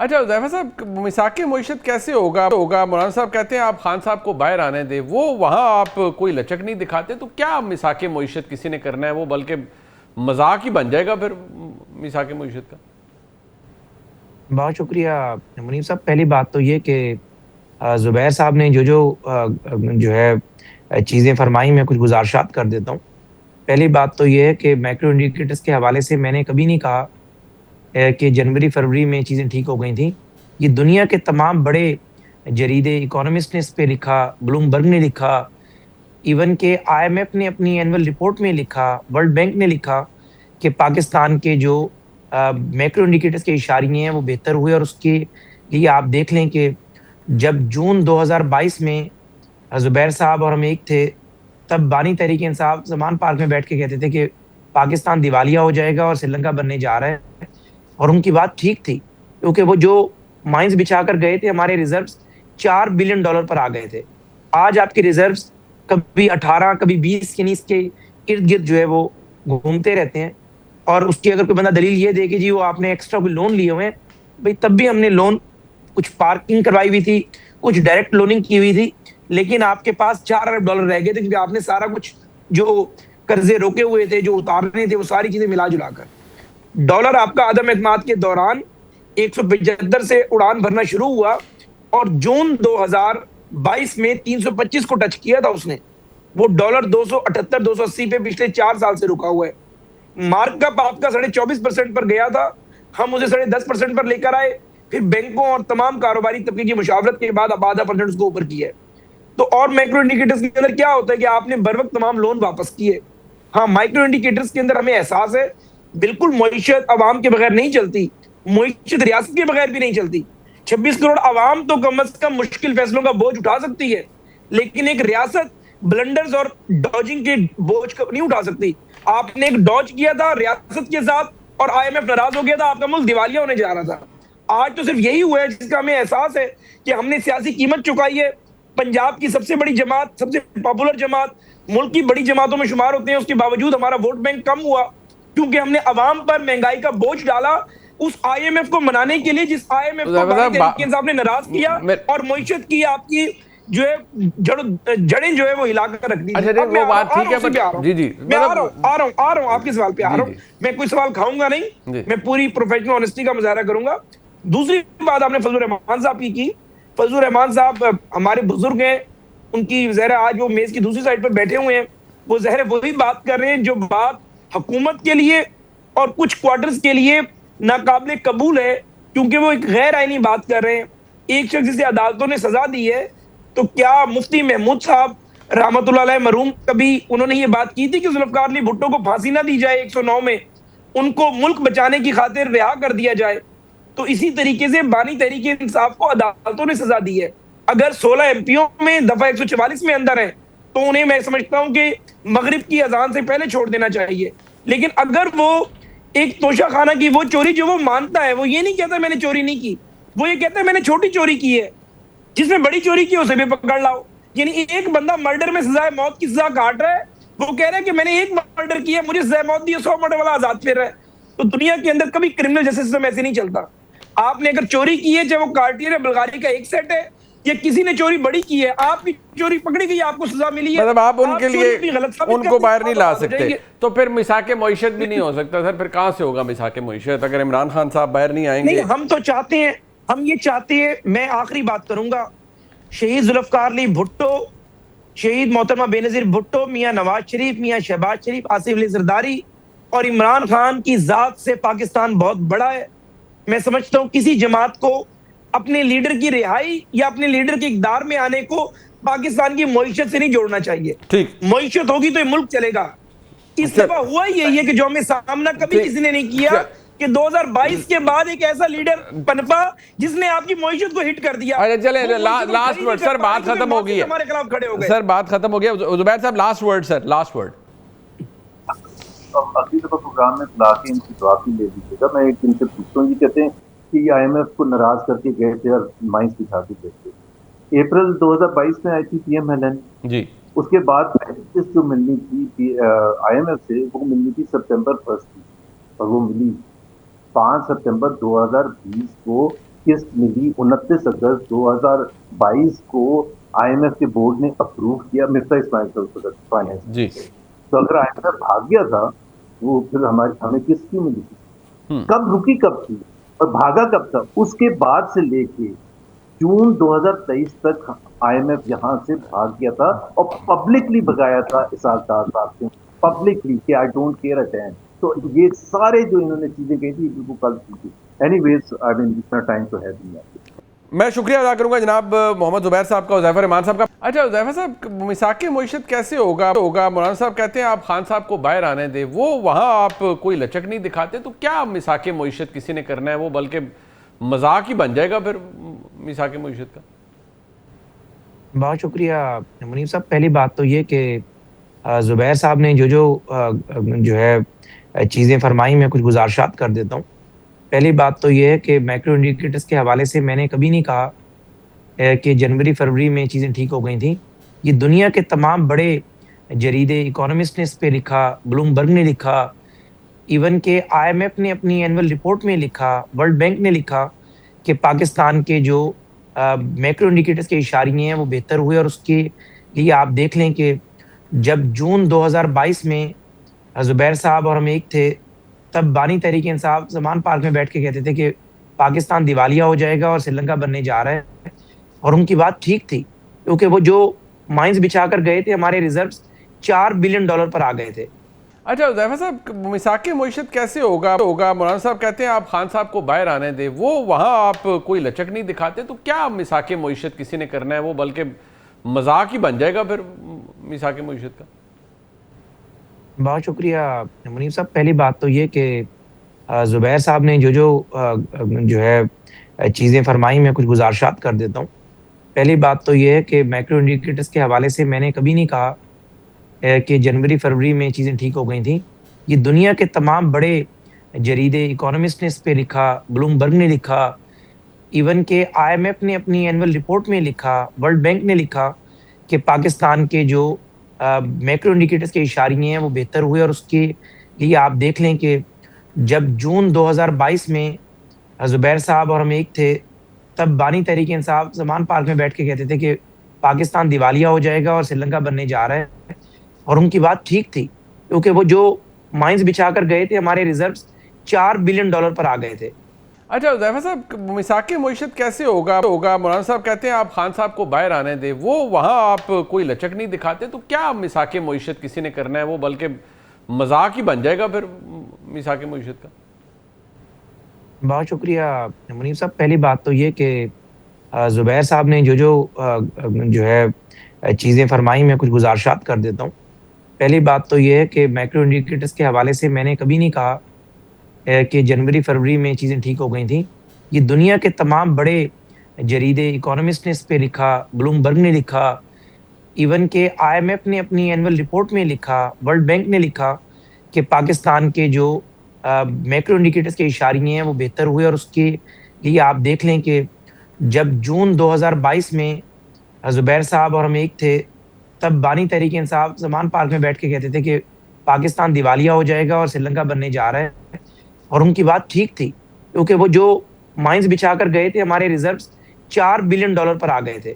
अच्छा हुज़ैफा साहब, मिसाक मईशत कैसे होगा? मौलाना साहब कहते हैं आप खान साहब को बाहर आने दें, वो वहाँ आप कोई लचक नहीं दिखाते, तो क्या मिसाक मईशत किसी ने करना है? वो बल्कि मजाक ही बन जाएगा फिर मिसाक मईशत का। बहुत शुक्रिया मुनीब साहब। पहली बात तो ये कि जुबैर साहब ने जो जो जो है चीज़ें फरमाई, मैं कुछ गुजारिशात कर देता हूँ। पहली बात तो ये है कि मैक्रो इंडिकेटर्स के हवाले से मैंने कभी नहीं कहा कि जनवरी फरवरी में चीज़ें ठीक हो गई थी। ये दुनिया के तमाम बड़े जरीदे, इकोनॉमिस्ट ने इस पे लिखा, ब्लूमबर्ग ने लिखा, इवन के आईएमएफ ने अपनी एनुअल रिपोर्ट में लिखा, वर्ल्ड बैंक ने लिखा कि पाकिस्तान के जो मैक्रो इंडिकेटर्स के इशारे हैं वो बेहतर हुए। और उसके लिए आप देख लें कि जब जून 2022 में जुबैर साहब और हम एक थे, तब बानी तहरीक इंसाफ जमान पार्क में बैठ के कहते थे कि पाकिस्तान दिवालिया हो जाएगा और श्रीलंका बनने जा रहा है। और उनकी बात ठीक थी, क्योंकि वो जो माइंस बिछाकर गए थे, हमारे रिजर्व्स $4 बिलियन पर आ गए थे। आज आपके रिजर्व्स कभी 18 कभी 20 के नीचे के इर्द गिर्द जो है वो घूमते रहते हैं। और उसकी अगर कोई बंदा दलील ये दे कि जी वो आपने एक्स्ट्रा कोई लोन लिए हुए हैं, भाई तब भी हमने लोन, कुछ पार्किंग करवाई हुई थी, कुछ डायरेक्ट लोनिंग की हुई थी, लेकिन आपके पास $4 अरब रह गए थे, क्योंकि आपने सारा कुछ जो कर्जे रोके हुए थे, जो उतारने थे, वो सारी चीजें मिला जुलाकर डॉलर आपका आदम एतमाद के दौरान 175 से उड़ान भरना शुरू हुआ और जून 2022 में 325 को टच किया था उसने। वो डॉलर 278 280 पे पिछले 4 साल से रुका हुआ है। मार्कअप आपका 24.5% पर गया था, हम उसे 10.5% पर लेकर आए, फिर बैंकों और तमाम कारोबारी तबके की मुशावरत के बाद अब आधा परसेंट उसको ऊपर किया है। तो और मैक्रो इंडिकेटर्स के अंदर क्या होता है कि आपने बर वक्त तमाम लोन वापस किए। हाँ, माइक्रो इंडिकेटर्स के अंदर हमें एहसास है, बिल्कुल मईशत अवाम के बगैर नहीं चलती, मईशत रियासत के बगैर भी नहीं चलती। 26 करोड़ अवाम तो कम अज कम मुश्किल फैसलों का बोझ उठा सकती है, लेकिन एक रियासत ब्लंडर्स और डॉजिंग के बोझ को नहीं उठा सकती। आपने एक डॉज किया था रियासत के साथ और आईएमएफ नाराज हो गया था, आपका मुल्क दिवालिया होने जा रहा था। आज तो सिर्फ यही हुआ है जिसका हमें एहसास है कि हमने सियासी कीमत चुकाई है। पंजाब की सबसे बड़ी जमात, सबसे पॉपुलर जमात, मुल्क की बड़ी जमातों में शुमार होते हैं, उसके बावजूद हमारा वोट बैंक कम हुआ, क्योंकि हमने अवाम पर महंगाई का बोझ डाला उस आईएमएफ को मनाने के लिए, जिस आईएमएफ को बानी तहरीक इंसाफ ने नाराज किया और मईशत की आपकी जो है जड़ें जो है वो हिलाकर रख दी थी। अच्छा अब मैं वो बात ठीक है, बट जी जी मैं आ रहा हूं आपके सवाल पे आ रहा हूं। मैं कोई सवाल खाऊंगा नहीं, मैं पूरी प्रोफेशनल ऑनेस्टी का मुजाहरा करूंगा। दूसरी बात आपने फजलुर रहमान साहब की। फजलुर रहमान साहब हमारे बुजुर्ग हैं, उनकी ज़हरा आज वो मेज की दूसरी साइड पर बैठे हुए हैं, वो ज़हरा वही बात कर रहे हैं जो बात हुकूमत के लिए और कुछ क्वार्टर्स के लिए नाकाबिले कबूल है, क्योंकि वो एक गैर आईनी बात कर रहे हैं। एक शख्स जिसे अदालतों ने सजा दी है, तो क्या मुफ्ती महमूद साहब रहमतुल्लाह अलैह मरहूम कभी उन्होंने ये बात की थी कि जुल्फकार अली भुट्टो को फांसी ना दी जाए 109 में, उनको मुल्क बचाने की खातिर रिहा कर दिया जाए? तो इसी तरीके से बानी तहरीक इंसाफ को अदालतों ने सजा दी है। अगर 16 एमपीओ में दफा 144 में अंदर है, तो उन्हें मैं समझता हूं कि मगरिब की अजान से पहले छोड़ देना चाहिए। लेकिन अगर वो एक तोशा खाना की वो चोरी जो वो मानता है, वो ये नहीं कहता मैंने चोरी नहीं की, वो ये कहता है मैंने छोटी चोरी की है, जिसने बड़ी चोरी की उसे भी पकड़ लाओ। यानी एक बंदा मर्डर में सजाए मौत की सजा काट रहा है, वो कह रहा है कि मैंने एक मर्डर किया, मुझे सजाए मौत दी, 100 मर्डर वाला आजाद फिर रहा है। तो दुनिया के अंदर कभी क्रिमिनल जस्टिस सिस्टम ऐसे नहीं चलता। आपने अगर चोरी की है, चाहे वो कार्टियर या बुल्गारी का एक सेट है, या किसी ने चोरी बड़ी की है, आपकी चोरी पकड़ी गई, आपको सजा मिली है, मतलब आप उनके लिए उनको बाहर नहीं ला सकते, तो फिर मिसाक मईशत भी नहीं हो सकता सर। फिर कहां से होगा मिसाक मईशत अगर इमरान खान साहब बाहर नहीं आएंगे? नहीं, हम तो चाहते हैं, हम ये चाहते हैं। मैं आखिरी बात करूंगा, शहीद जुल्फकार अली भुट्टो, शहीद मोहतरमा बेनजीर भुट्टो, मियां नवाज शरीफ, मियां शहबाज शरीफ, आसिफ अली जरदारी और इमरान खान की जात से पाकिस्तान बहुत बड़ा है। मैं समझता हूं किसी जमात को अपने लीडर की रिहाई या अपने लीडर के इक़्तिदार में आने को पाकिस्तान की मईशत से नहीं जोड़ना चाहिए। ठीक, मईशत होगी तो ये मुल्क चलेगा। इस दफा हुआ यही है कि जो हमें सामना कभी किसी ने नहीं किया कि 2022 के बाद एक ऐसा लीडर पनपा जिसने आपकी मईशत को हिट कर दिया। अरे चले, लास्ट वर्ड सर, बात खत्म हो गई है, हमारे खिलाफ खड़े हो गए सर, बात खत्म हो गया। जुबैर साहब last word sir, last word. अगली दफा प्रोग्राम में बुला के इनकी जवाब भी ले लीजिएगा। मैं एक इनसे पूछता हूँ, ये कहते हैं कि आईएमएफ को नाराज करके गए थे और माइंस दिखा के गए थे। अप्रैल 2022 में आई थी पीएम हेलेन जी, उसके बाद जो मिलनी थी आईएमएफ से, वो मिलनी थी सितंबर 1 की, और वो मिली 5 सितंबर 2020 को किस्त मिली 29 अगस्त 2022 को आईएमएफ के बोर्ड ने अप्रूव किया मिर्जा इस्माइल फाइनेंस। जी। तो अगर आईएमएफ भाग गया था, वो फिर हमें किस्त क्यों मिली थी? कब रुकी कब थी और भागा कब था? उसके बाद से लेके जून 2023 तक आईएमएफ यहां से भाग गया था और पब्लिकली भगाया था इसाक डार साहब से, पब्लिकली कि I don't care a dam. तो ये सारे जो इन्होंने चीजें कही थी बिल्कुल कल थी। एनीवेज आई मीन इतना टाइम तो है नहीं। मैं शुक्रिया अदा करूंगा जनाब मोहम्मद जुबैर साहब का, हुज़ैफा रहमान साहब का। अच्छा हुज़ैफा साहब, मिसाक मईशत कैसे होगा? मौलाना साहब कहते हैं आप खान साहब को बाहर आने दें, वो वहाँ आप कोई लचक नहीं दिखाते, तो क्या मिसाक मईशत किसी ने करना है? वो बल्कि मजाक ही बन जाएगा फिर मिसाक मईशत का। बहुत शुक्रिया मुनीब साहब। पहली बात तो ये कि जुबैर साहब ने जो है चीज़ें फरमाई, मैं कुछ गुजारिशात कर देता हूँ। पहली बात तो ये है कि मैक्रो इंडिकेटर्स के हवाले से मैंने कभी नहीं कहा कि जनवरी फरवरी में चीज़ें ठीक हो गई थी। ये दुनिया के तमाम बड़े जरीदे, इकोनॉमिस्ट ने इस पे लिखा, ब्लूमबर्ग ने लिखा, इवन के आईएमएफ ने अपनी एनुअल रिपोर्ट में लिखा, वर्ल्ड बैंक ने लिखा कि पाकिस्तान के जो मैक्रो इंडिकेटर्स के इशारे हैं वो बेहतर हुए। और उसके लिए आप देख लें कि जब जून 2022 में जुबैर साहब और हम एक थे, तब बानी तहरीक इंसाफ ज़मान पार्क में बैठ के कहते थे कि पाकिस्तान दिवालिया हो जाएगा और श्रीलंका बनने जा रहा है। और उनकी बात ठीक थी, क्योंकि वो जो माइंस बिछाकर गए थे, हमारे रिजर्व्स $4 बिलियन पर आ गए थे। अच्छा हुज़ैफा साहब, मिसाक मईशत कैसे होगा? मौलाना साहब कहते हैं आप खान साहब को बाहर आने दें, वो वहाँ आप कोई लचक नहीं दिखाते, तो क्या मिसाक मईशत किसी ने करना है? वो बल्कि मजाक ही बन जाएगा फिर मिसाक मईशत का। बहुत शुक्रिया मुनीब साहब। पहली बात तो ये कि जुबैर साहब ने जो है चीज़ें फरमाई, मैं कुछ गुजारिशात कर देता हूँ। पहली बात तो ये है कि मैक्रो इंडिकेटर्स के हवाले से मैंने कभी नहीं कहा कि जनवरी फरवरी में चीज़ें ठीक हो गई थी। ये दुनिया के तमाम बड़े जरीदे, इकोनॉमिस्ट ने इस पे लिखा, ब्लूमबर्ग ने लिखा, इवन के आईएमएफ ने अपनी एनुअल रिपोर्ट में लिखा, वर्ल्ड बैंक ने लिखा कि पाकिस्तान के जो मैक्रो इंडिकेटर्स के इशारे हैं वो बेहतर हुए। और उसके लिए आप देख लें कि जब जून 2022 में जुबैर साहब और हम एक थे, तब बानी तहरीक इंसाफ ज़मान पार्क में बैठ के कहते थे कि पाकिस्तान दिवालिया हो जाएगा और श्रीलंका बनने जा रहा है। और उनकी बात ठीक थी, क्योंकि वो जो माइंस बिछाकर गए थे, हमारे रिजर्व्स $4 बिलियन पर आ गए थे। अच्छा हुज़ैफा साहब, मिसाक मईशत कैसे होगा? मौलाना साहब कहते हैं आप खान साहब को बाहर आने दें, वो वहाँ आप कोई लचक नहीं दिखाते, तो क्या मिसाक मईशत किसी ने करना है? वो बल्कि मजाक ही बन जाएगा फिर मिसाक मईशत का। बहुत शुक्रिया मुनीब साहब। पहली बात तो ये कि जुबैर साहब ने जो है चीज़ें फरमाई, मैं कुछ गुजारिशात कर देता हूँ। पहली बात तो ये है कि मैक्रो इंडिकेटर्स के हवाले से मैंने कभी नहीं कहा कि जनवरी फरवरी में चीज़ें ठीक हो गई थी। ये दुनिया के तमाम बड़े जरीदे, इकोनॉमिस्ट ने इस पे लिखा, ब्लूमबर्ग ने लिखा, इवन के आईएमएफ ने अपनी एनुअल रिपोर्ट में लिखा, वर्ल्ड बैंक ने लिखा कि पाकिस्तान के जो मैक्रो इंडिकेटर्स के इशारे हैं वो बेहतर हुए। और उसके लिए आप देख लें कि जब जून 2022 में जुबैर साहब और हम एक थे, तब बानी तहरीक इंसाफ ज़मान पार्क में बैठ के कहते थे कि पाकिस्तान दिवालिया हो जाएगा और श्रीलंका बनने जा रहा है। और उनकी बात ठीक थी, क्योंकि वो जो माइंस बिछाकर गए थे, हमारे रिजर्व्स $4 बिलियन पर आ गए थे।